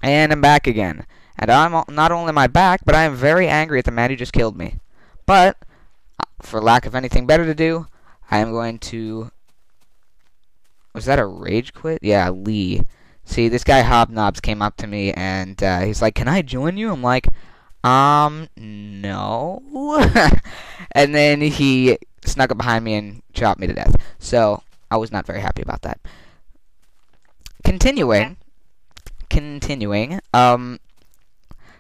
And I'm back again. And not only am I back, but I am very angry at the man who just killed me. But, for lack of anything better to do, I am going to... Was that a rage quit? Yeah, Lee. See, this guy Hobnobs came up to me, and he's like, "Can I join you?" I'm like, no. And then he snuck up behind me and chopped me to death. So, I was not very happy about that. Continuing,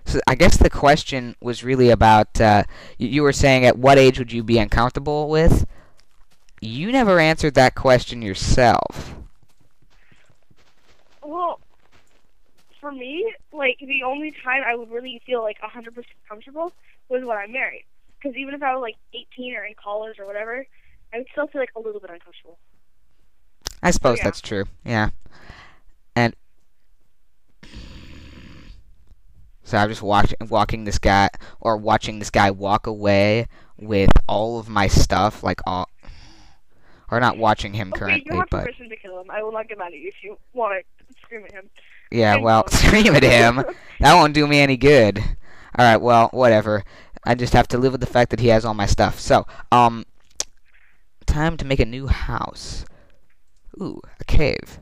so I guess the question was really about, you were saying at what age would you be uncomfortable with? You never answered that question yourself. Well, for me, like, the only time I would really feel, like, 100% comfortable was when I'm married. Because even if I was, like, 18 or in college or whatever, I would still feel, like, a little bit uncomfortable. I suppose that's true, yeah. And so I'm just watching this guy walk away with all of my stuff, like all... Or not watching him currently, you have but... permission to kill him. I will not get mad at you if you want to scream at him. Yeah, well, scream at him. That won't do me any good. Alright, well, whatever. I just have to live with the fact that he has all my stuff. So, time to make a new house. Ooh, a cave.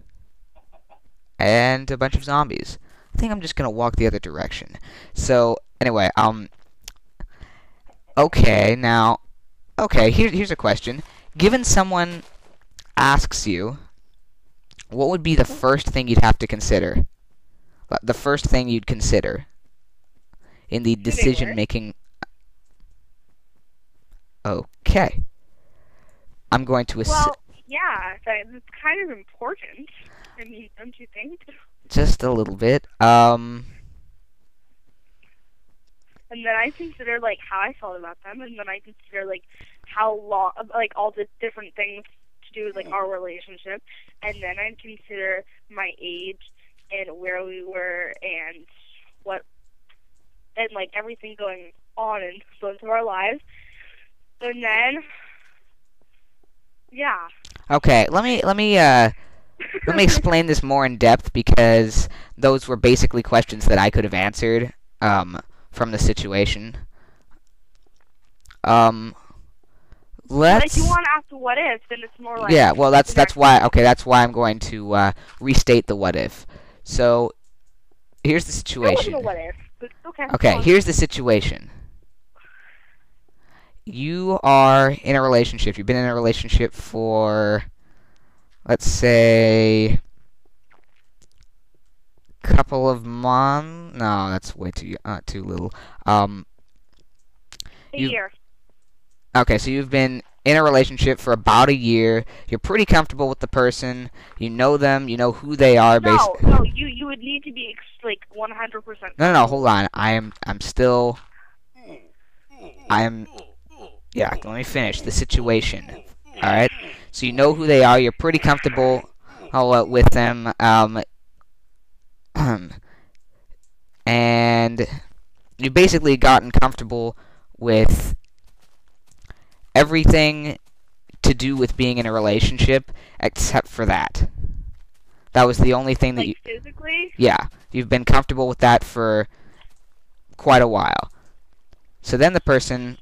And a bunch of zombies. I think I'm just gonna walk the other direction. So, anyway, okay, now... Okay, here's a question. Given someone asks you, what would be the first thing you'd have to consider? The first thing you'd consider in the decision-making... Okay. I'm going to... Well, yeah, it's kind of important. I mean, don't you think? Just a little bit. And then I consider, like, how I felt about them, and then I consider, like, how long, like, all the different things to do with, like, our relationship, and then I consider my age and where we were and what, and, like, everything going on in both of our lives, and then, yeah. Okay, let me explain this more in depth, because those were basically questions that I could have answered, from the situation. But if you want to ask the what if, then it's more like... Yeah, well, that's why I'm going to restate the what if. So, here's the situation. That wasn't a what if, but okay. Okay, here's the situation. You are in a relationship. You've been in a relationship for, let's say, couple of months. No, that's way too little. A year. Okay, so you've been in a relationship for about a year. You're pretty comfortable with the person. You know them. You know who they are. No, you would need to be like 100%. No, hold on. Yeah, let me finish the situation. All right. So you know who they are. You're pretty comfortable with them. And you've basically gotten comfortable with everything to do with being in a relationship, except for that. That was the only thing that you... physically? Yeah, you've been comfortable with that for quite a while. So then the person...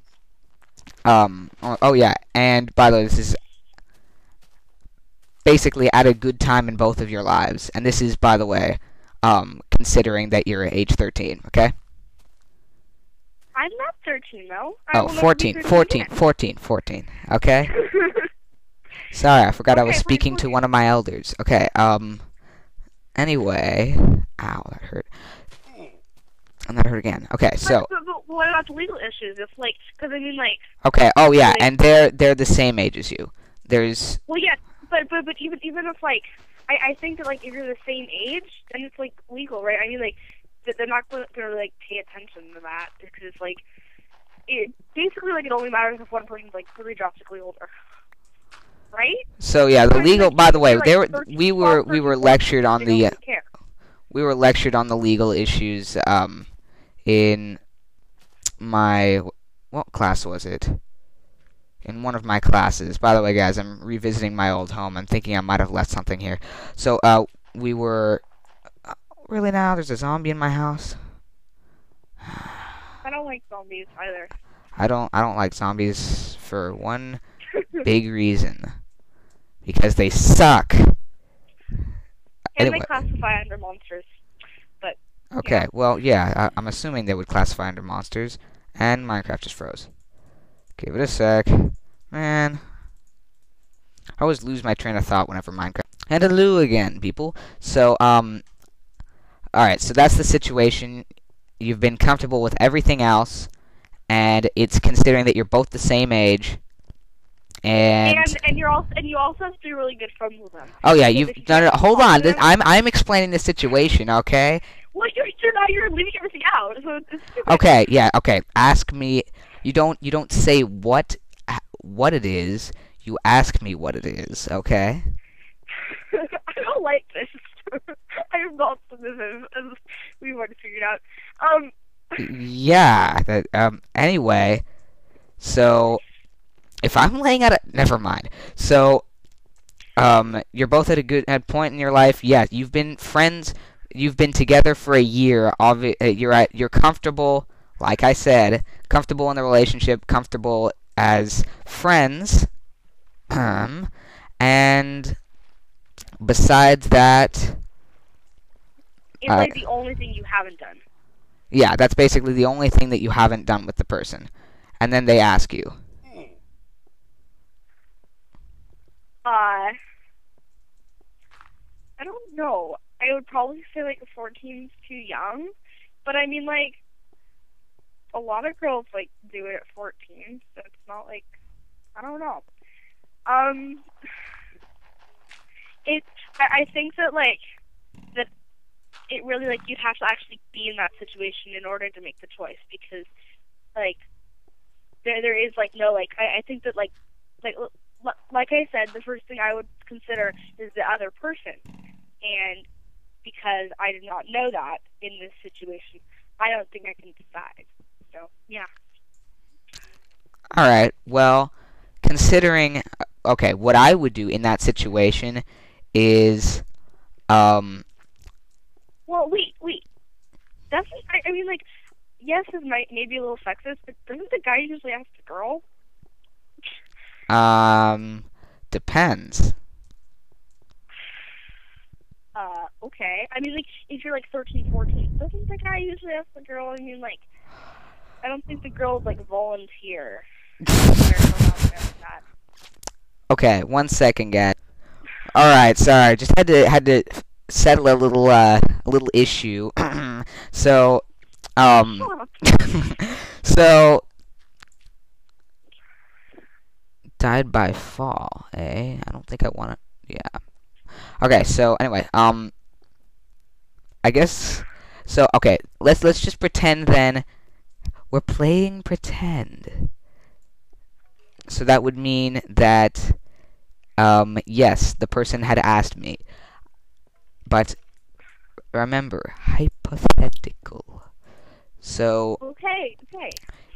oh yeah, and by the way, this is basically at a good time in both of your lives. And this is, by the way, considering that you're age 13, okay? I'm not 13, though. Oh, 14, okay? Sorry, I forgot I was speaking to one of my elders. Okay, anyway... Ow, that hurt. And that hurt again. Okay, so... But what about the legal issues? If, like, because I mean, like... Okay, oh yeah, and they're the same age as you. There's... Well, yeah, but even if, like... I think that, like, if you're the same age, then it's, like, legal, right? I mean, like, they're not going to, like, pay attention to that, because it's, like, basically, like, it only matters if one person's, like, really drastically older. Right? So, yeah, the legal, by the way, we were lectured on the, we were lectured on the legal issues, in my, what class was it? In one of my classes. By the way, guys, I'm revisiting my old home. I'm thinking I might have left something here. So, we were Really now? There's a zombie in my house? I don't like zombies either. I don't like zombies for one big reason. Because they suck. And Anyway. they classify under monsters. But Okay, yeah. well, yeah, I'm assuming they would classify under monsters. And Minecraft just froze. Give it a sec. Man. I always lose my train of thought whenever Minecraft. And hello again, people. So, alright, so that's the situation. You've been comfortable with everything else. And it's considering that you're both the same age. And you also have to be really good friends with them. oh yeah, No, hold on. I'm explaining the situation, okay? Well, you're leaving everything out. So it's stupid. Okay, yeah, okay. Ask me. You don't say what it is. You ask me what it is, okay? I don't like this. I am not submissive, as we've already figured out. Yeah. Anyway, so if I'm laying out never mind. So, you're both at a good point in your life. Yeah, you've been friends. You've been together for a year. You're comfortable. Like I said, comfortable in the relationship, comfortable as friends. And besides that, It's like the only thing you haven't done. yeah, that's basically the only thing that you haven't done with the person. And then they ask you. I don't know. I would probably say like 14 is too young, but I mean like a lot of girls like do it at 14, so it's not like I don't know. I think that like that it really like you'd have to actually be in that situation in order to make the choice because like there is like no like I think that like I said, the first thing I would consider is the other person. And because I did not know that in this situation, I don't think I can decide. So, yeah. Alright, well, considering... Okay, what I would do in that situation is... Well, wait. That's... I mean, like, yes, it might maybe a little sexist, but doesn't the guy usually ask the girl? Depends. Okay. I mean, like, if you're, like, 13, 14, doesn't the guy usually ask the girl? I mean, like, I don't think the girls, like, volunteer. Okay, 1 second, guys. Alright, sorry, just had to settle a little issue. So, so... Died by fall, eh? I don't think I want to... Yeah. Okay, so anyway, I guess... So, okay, let's just pretend then we're playing pretend. So that would mean that, yes, the person had asked me. But, remember, hypothetical. So... Okay.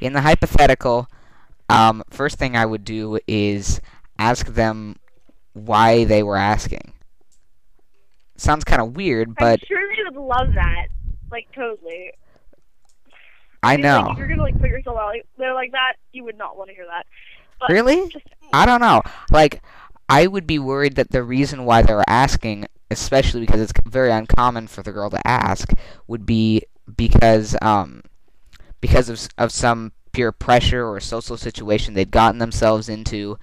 In the hypothetical... first thing I would do is ask them why they were asking. Sounds kind of weird, but... I'm sure they would love that. Like, totally. I know. Like, if you're gonna, like, put yourself out there like that, you would not want to hear that. But really? I don't know. Like, I would be worried that the reason why they were asking, especially because it's very uncommon for the girl to ask, would be because of some peer pressure or social situation they'd gotten themselves into,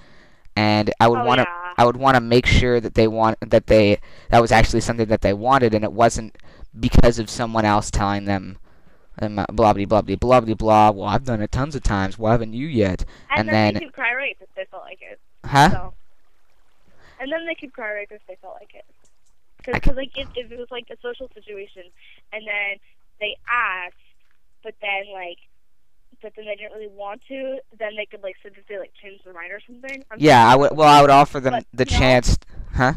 and I would want to make sure that that was actually something that they wanted, and it wasn't because of someone else telling them blah blah blah blah blah blah blah. Well, I've done it tons of times. Why haven't you yet? And then they could cry rape if they felt like it. Huh? So. And then they could cry rape if they felt like it. Because like if it was like a social situation, and then they asked, but then they didn't really want to, then they could, like, so that they, like, change their mind or something. I would offer them the chance, huh?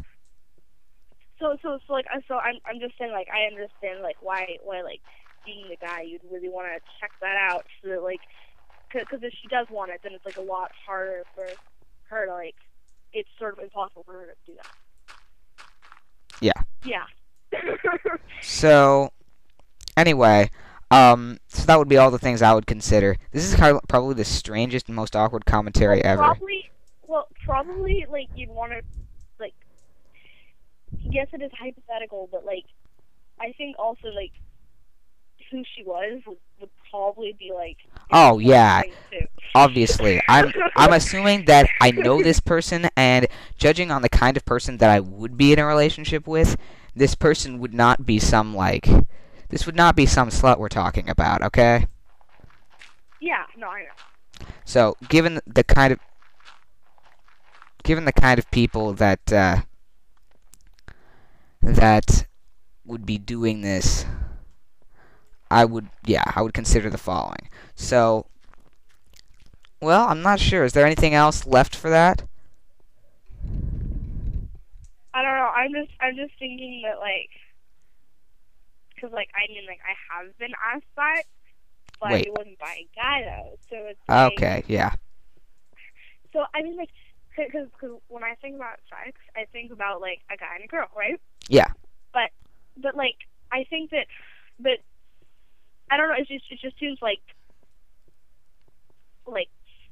So I'm just saying, like, I understand, like, why, like, being the guy, you'd really want to check that out, so that, like, because if she does want it, then it's, like, a lot harder for her to, like, it's sort of impossible for her to do that. Yeah. Yeah. So, anyway, so that would be all the things I would consider. This is probably the strangest and most awkward commentary ever. Probably, like, you'd want to, like, yes, it is hypothetical, but, like, I think also, like, who she was would probably be, like, Oh yeah, too. obviously. I'm assuming that I know this person, and judging on the kind of person that I would be in a relationship with, this person would not be some this would not be some slut we're talking about, okay? Yeah, no, I know. So, given the kind of people that would be doing this, I would consider the following. So, well, I'm not sure. Is there anything else left for that? I don't know. I'm just thinking that, like, because, like, I mean, like, I have been asked that, but Wait. it wasn't by a guy though. So it's like, Okay, yeah. So I mean, like, because when I think about sex, I think about, like, a guy and a girl, right? Yeah. But like, I think that, but I don't know. It just seems like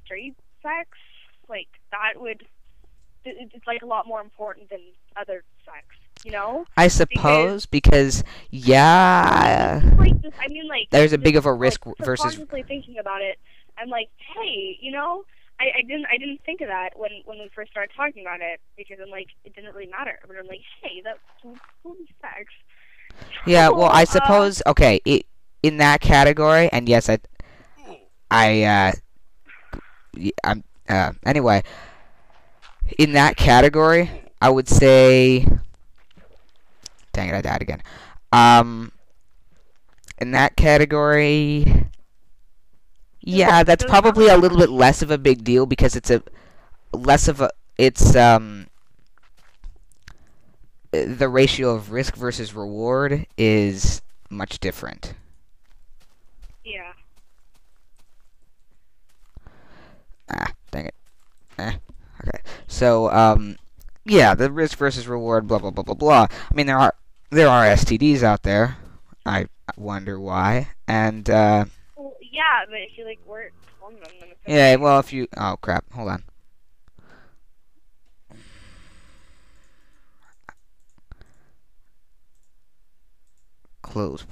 straight sex, like that would. It's like a lot more important than other sex, you know? I suppose because yeah, like this, I mean, like, there's a big of a risk like, versus. Subconsciously thinking about it, I'm like, hey, you know, I didn't think of that when we first started talking about it, because I'm like, it didn't really matter. But I'm like, hey, that's sex. Yeah, well, I suppose okay, in that category, and yes, I'm anyway, in that category, I would say, dang it, I died again. In that category, yeah, that's probably a little bit less of a big deal because it's the ratio of risk versus reward is much different. Yeah. Dang it. Okay. So, yeah, the risk versus reward, blah blah blah blah blah. I mean, there are STDs out there. I wonder why. And well, yeah, but if you like wear condom, then it's okay. yeah, well, if you oh crap, hold on. Close.